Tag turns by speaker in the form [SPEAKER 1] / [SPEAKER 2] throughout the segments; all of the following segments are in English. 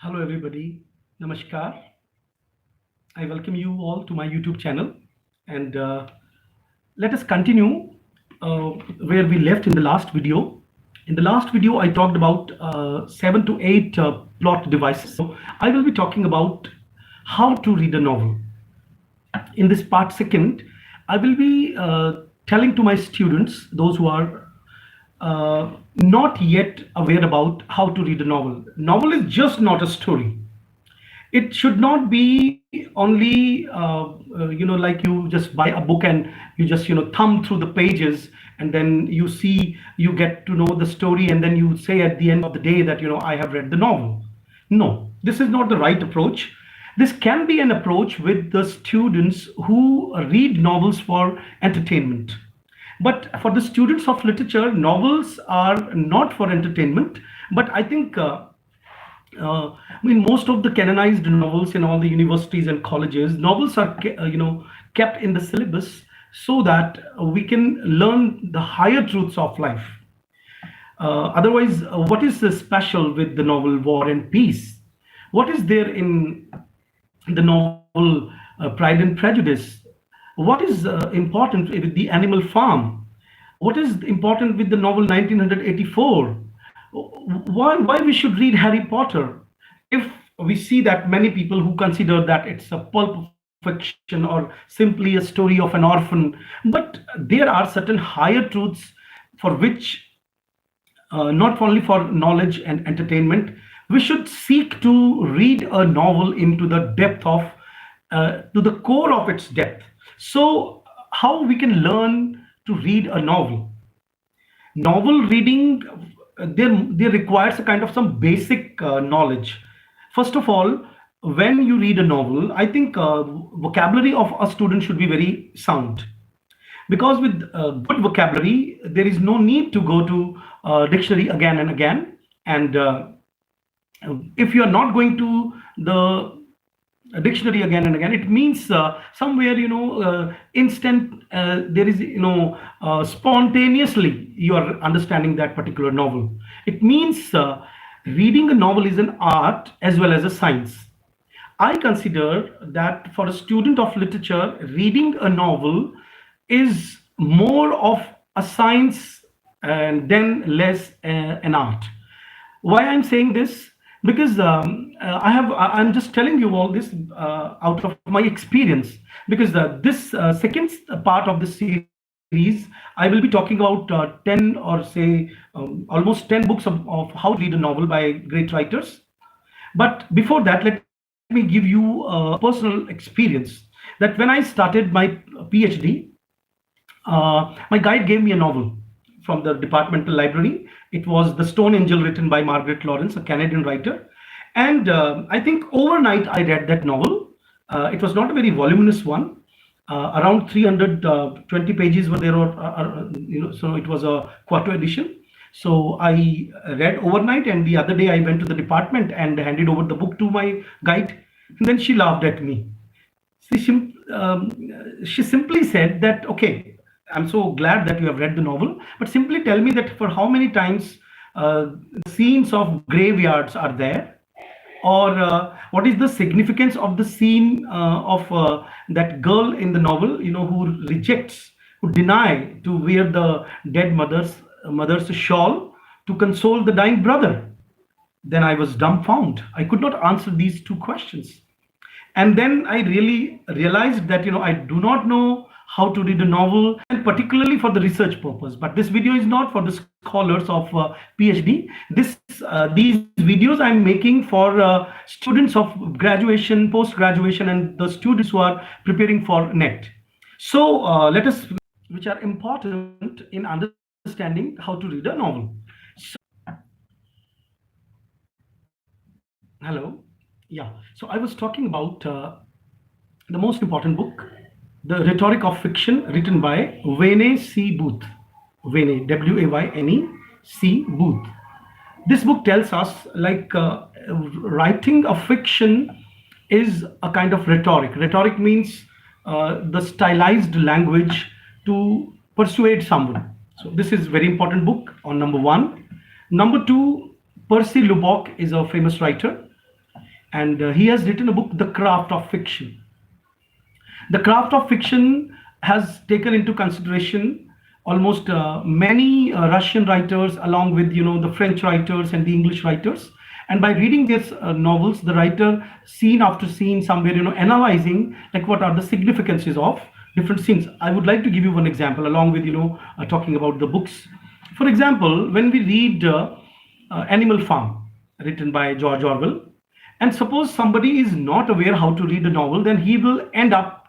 [SPEAKER 1] Hello, everybody. Namaskar. I welcome you all to my YouTube channel. And let us continue where we left in the last video. In the last video, I talked about 7 to 8 plot devices. So I will be talking about how to read a novel. In this part second, I will be telling to my students, those who are not yet aware about how to read a novel. Novel is just not a story. It should not be only like you just buy a book and you just thumb through the pages, and then you get to know the story, and then you say at the end of the day that I have read the novel. No, this is not the right approach. This can be an approach with the students who read novels for entertainment. But for the students of literature, novels are not for entertainment. But I think I mean, most of the canonized novels in all the universities and colleges, novels are kept in the syllabus so that we can learn the higher truths of life. Otherwise, what is the special with the novel War and Peace? What is there in the novel Pride and Prejudice? What is important with the Animal Farm? What is important with the novel 1984? Why we should read Harry Potter if we see that many people who consider that it's a pulp fiction or simply a story of an orphan, but there are certain higher truths for which not only for knowledge and entertainment, we should seek to read a novel into the depth of to the core of its depth. So how we can learn to read a novel reading, there requires a kind of some basic knowledge. First of all, when you read a novel, I think vocabulary of a student should be very sound, because with good vocabulary there is no need to go to dictionary again and again. And if you are not going to the dictionary again and again, it means somewhere instant there is spontaneously you are understanding that particular novel. It means reading a novel is an art as well as a science. I consider that for a student of literature, reading a novel is more of a science and then less an art. Why I'm saying this? Because I'm just telling you all this out of my experience. Because this second part of the series, I will be talking about 10 or say almost 10 books of how to read a novel by great writers. But before that, let me give you a personal experience that when I started my PhD, my guide gave me a novel from the departmental library. It was The Stone Angel, written by Margaret Lawrence, a Canadian writer. And I think overnight I read that novel. It was not a very voluminous one. Around 320 pages were there, so it was a quarto edition. So I read overnight, and the other day I went to the department and handed over the book to my guide. And then she laughed at me. She simply said that, okay, I'm so glad that you have read the novel, but simply tell me that for how many times scenes of graveyards are there, or what is the significance of the scene of that girl in the novel, who rejects, who deny to wear the dead mother's shawl to console the dying brother. Then I was dumbfounded. I could not answer these two questions. And then I really realized that I do not know how to read a novel, and particularly for the research purpose. But this video is not for the scholars of PhD. These videos I'm making for students of graduation, post graduation, and the students who are preparing for NET. So let us, which are important in understanding how to read a novel. Hello. Yeah. So I was talking about the most important book, The Rhetoric of Fiction, written by Wayne C. Booth. Wayne, Wayne C. Booth. This book tells us, like, writing a fiction is a kind of rhetoric. Rhetoric means the stylized language to persuade someone. So this is very important book on number one. Number two, Percy Lubbock is a famous writer. and he has written a book, The Craft of Fiction. The Craft of Fiction has taken into consideration almost many Russian writers, along with the French writers and the English writers. And by reading these novels, the writer, scene after scene, somewhere analyzing like what are the significances of different scenes. I would like to give you one example, along with talking about the books. For example, when we read Animal Farm, written by George Orwell, and suppose somebody is not aware how to read a novel, then he will end up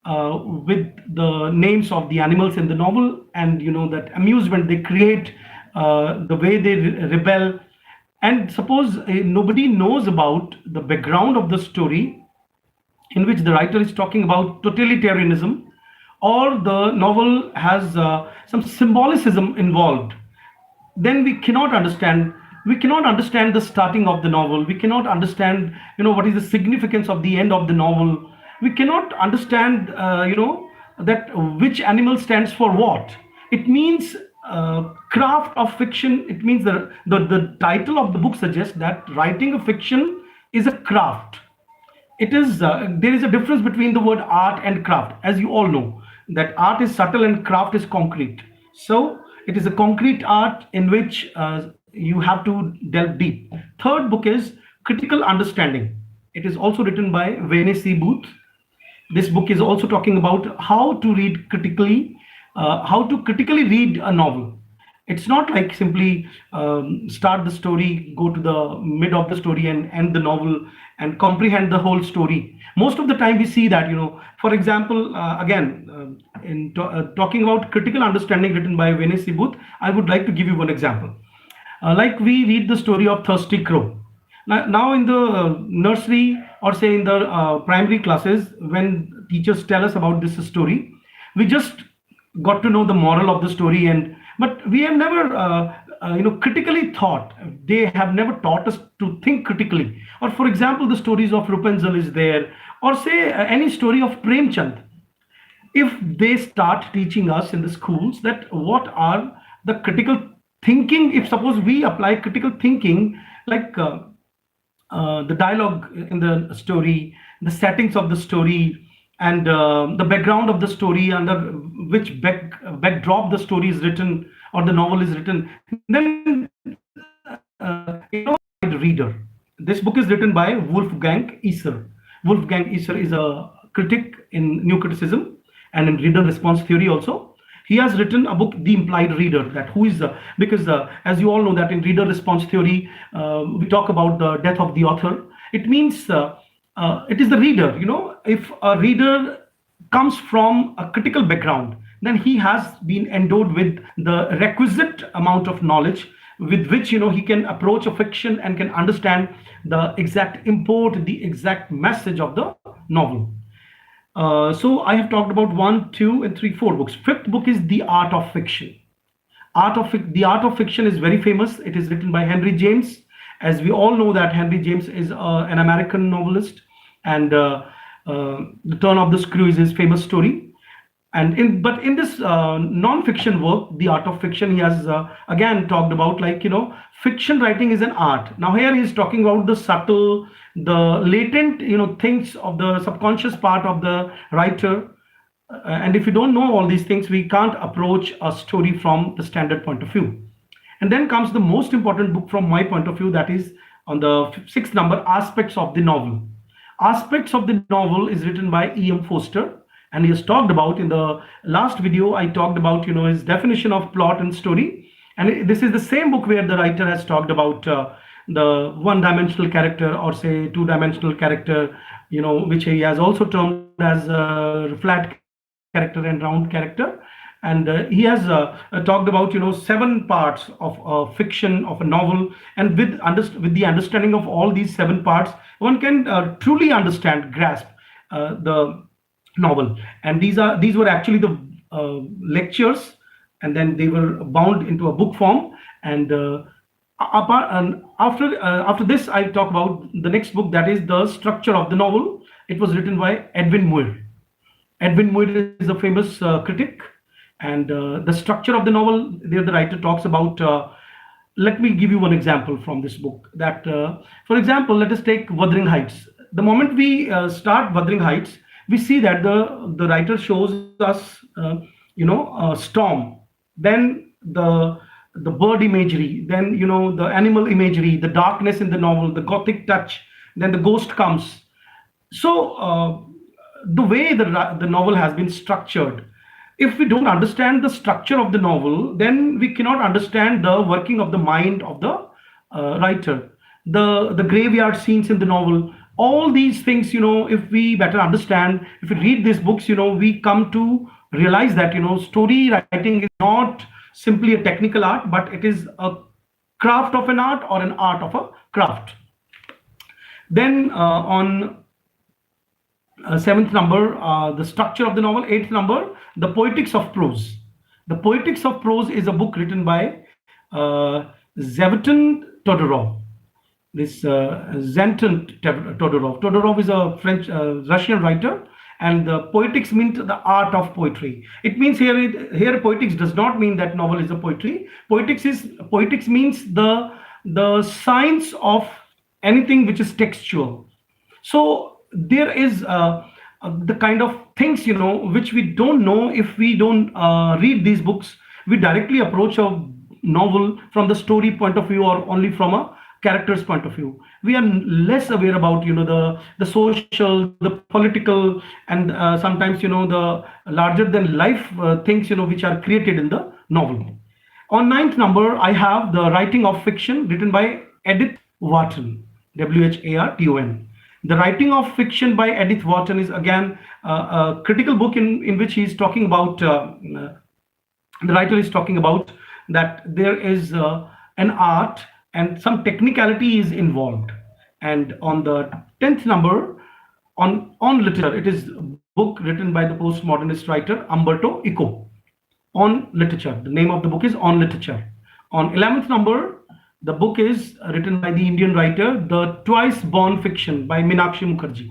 [SPEAKER 1] with the names of the animals in the novel, and that amusement they create, the way they rebel. And suppose nobody knows about the background of the story, in which the writer is talking about totalitarianism, or the novel has some symbolicism involved, then we cannot understand the starting of the novel. We cannot understand what is the significance of the end of the novel. We cannot understand that which animal stands for what. It means craft of fiction. It means the title of the book suggests that writing a fiction is a craft. It is There is a difference between the word art and craft, as you all know, that art is subtle and craft is concrete. So it is a concrete art in which you have to delve deep. Third book is Critical Understanding. It is also written by Vene C. Booth. This book is also talking about how to read critically, how to critically read a novel. It's not like simply start the story, go to the mid of the story, and end the novel and comprehend the whole story. Most of the time, we see that, for example, again, in talking about Critical Understanding, written by Vene C. Booth, I would like to give you one example. Like we read the story of Thirsty Crow. Now in the nursery, or say in the primary classes, when teachers tell us about this story, we just got to know the moral of the story, but we have never critically thought. They have never taught us to think critically. Or for example, the stories of Rapunzel is there, or say any story of Premchand. If they start teaching us in the schools that what are the critical thinking, if suppose we apply critical thinking, like the dialogue in the story, the settings of the story, and the background of the story, under which backdrop the story is written or the novel is written, then reader. This book is written by Wolfgang Iser. Wolfgang Iser is a critic in New Criticism and in reader response theory also. He has written a book, The Implied Reader, that who is because as you all know that in reader response theory, we talk about the death of the author. It means it is the reader. If a reader comes from a critical background, then he has been endowed with the requisite amount of knowledge with which he can approach a fiction and can understand the exact import, the exact message of the novel. So I have talked about 1, 2, and 3, 4 books. Fifth book is The Art of Fiction. The Art of Fiction is very famous. It is written by Henry James. As we all know that Henry James is an American novelist, and The Turn of the Screw is his famous story. And in this non-fiction work, The Art of Fiction, he has again talked about, like, fiction writing is an art. Now here he is talking about the subtle, the latent things of the subconscious part of the writer. And if you don't know all these things, we can't approach a story from the standard point of view. And then comes the most important book from my point of view, that is on the 6th number, Aspects of the Novel. Aspects of the Novel is written by E.M. Forster, and he has talked about, in the last video I talked about his definition of plot and story. And this is the same book where the writer has talked about the one-dimensional character, or say two-dimensional character, which he has also termed as a flat character and round character. And he has talked about 7 parts of fiction, of a novel, and with the understanding of all these 7 parts, one can truly grasp the novel. And these were actually the lectures, and then they were bound into a book form. And after this, I talk about the next book, that is The Structure of the Novel. It was written by Edwin Muir. Edwin Muir is a famous critic, and The Structure of the Novel, there the writer talks about let me give you one example from this book. That, for example, let us take Wuthering Heights. The moment we start Wuthering Heights, we see that the writer shows us, a storm, then the bird imagery, then the animal imagery, the darkness in the novel, the gothic touch, then the ghost comes. So the way the novel has been structured, if we don't understand the structure of the novel, then we cannot understand the working of the mind of the writer. The graveyard scenes in the novel, all these things, if we better understand, if we read these books, we come to realize that story writing is not simply a technical art, but it is a craft of an art, or an art of a craft. Then on seventh number, the structure of the novel. Eighth number, the poetics of prose. The poetics of prose is a book written by Zeveton Todorov. This Zenton Todorov. Todorov is a French Russian writer, and the poetics means the art of poetry. It means here poetics does not mean that novel is a poetry. Poetics means the science of anything which is textual. So there is the kind of things which we don't know if we don't read these books. We directly approach a novel from the story point of view, or only from a character's point of view. We are less aware about the social, the political, and sometimes the larger than life things which are created in the novel. On ninth number, I have the writing of fiction written by Edith Wharton, Wharton. The writing of fiction by Edith Wharton is again a critical book in which he is talking about, the writer is talking about that there is an art and some technicality is involved. And on the 10th number, on literature, it is a book written by the postmodernist writer Umberto Eco. On literature, the name of the book is On Literature. On 11th number, the book is written by the Indian writer The Twice Born Fiction by Meenakshi Mukherjee.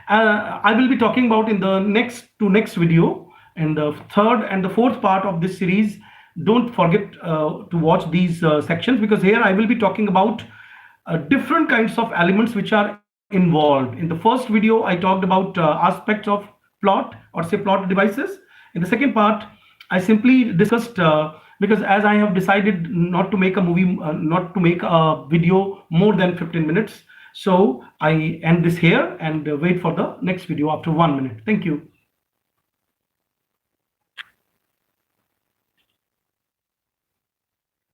[SPEAKER 1] I will be talking about in the next video, in the third and the fourth part of this series. Don't forget to watch these sections, because here I will be talking about different kinds of elements which are involved. In the first video, I talked about aspects of plot, or say plot devices. In the second part, I simply discussed, because as I have decided not to make a video more than 15 minutes, so I end this here and wait for the next video after 1 minute. Thank you.